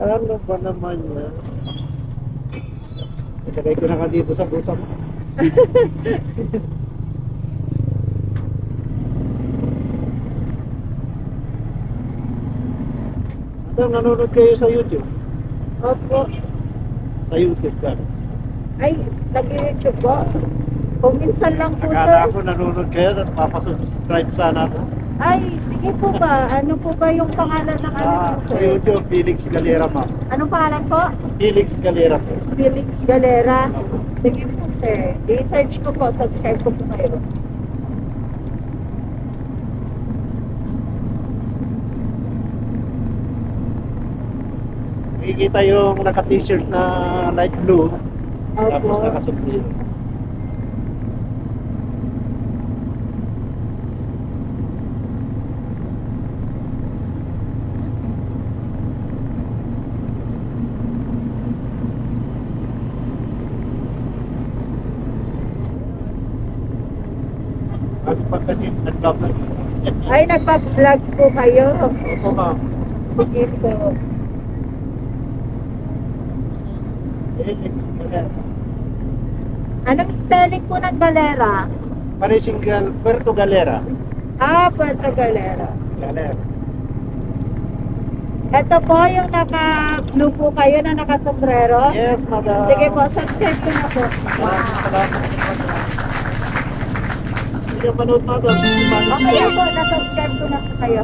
Ano ba naman yan? Ilagay ko na nga dito sa busa mo. Nanonood kayo sa YouTube? Opo. Sa YouTube ka? Ay, nag-YouTube po. Kung minsan lang po, Akala sir. ko nanonood kayo at papasubscribe sana ako. Ay, sige po ba? Ano po ba yung pangalan ng ano po, Sa sir? YouTube, Felix Galera, ma'am. Anong pangalan po? Felix Galera po. Felix Galera. Sige po, sir. I-search ko po. Subscribe ko po kayo. Nakikita yung naka-t-shirt na light blue. Tapos Opo. nakasubli. Ano pa kasi nag-vlog? Ay, nagpa-vlog po kayo. Opo, ma'am. Sige po. Felix Galera. Anong spelling po ng Galera? Parising Puerto Galera. Ah, Puerto Galera. Galera. Ito po yung naka-blue po kayo na naka-sombrero. Yes, madam. Sige po, subscribe ko na po. Maraming salamat. Hindi ka manood, madam. Okay po, na-subscribe ko na po kayo.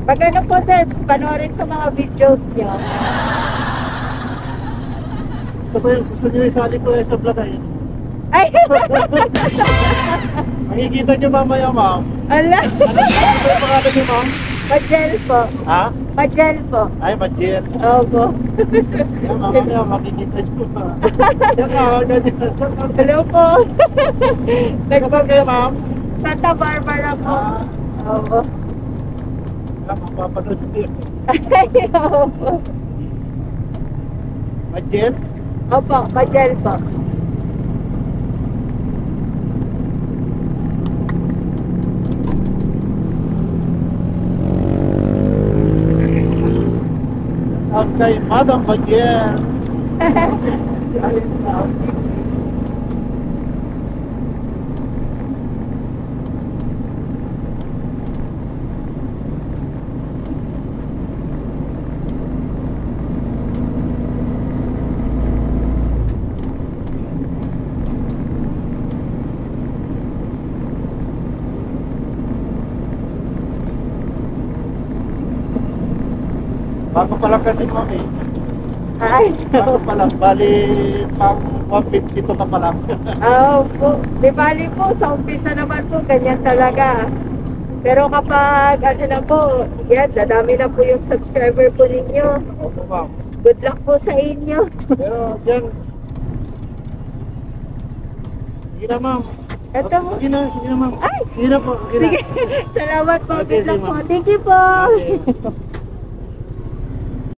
Pag ano po, sir, panoorin ko mga videos nyo. Gusto nyo isali ko sa vlog ay. Ay! Makikita nyo mamaya, ma'am. Ala! Ano yung pangalan nyo, ma'am? Majel po. Ha? Majel po. Ay, Majel. Opo. Yan, mamaya makikita nyo. Yan na, ganyan. Hello po. Kasal kayo, ma'am? Santa Barbara po. Opo. Yan, mapapanood nyo. Ay, opo. Majel? Opo, Majel po. At kay Madam Majel. Bago pa lang kasi, ma'am eh. Ay, Bago pa lang. Bali, pang 150 to ka pa lang. opo. Di bali po, sa umpisa naman po, ganyan talaga. Pero kapag ano na po, yan, dadami na po yung subscriber po ninyo. Opo, ma'am. Good luck po sa inyo. Pero, yan. Sige na, ma'am. Ito. Sige na, ma'am. Ay! Sige na po. Sige, salamat po. Okay, Good luck sige, po. ma'am. Thank you po. Okay.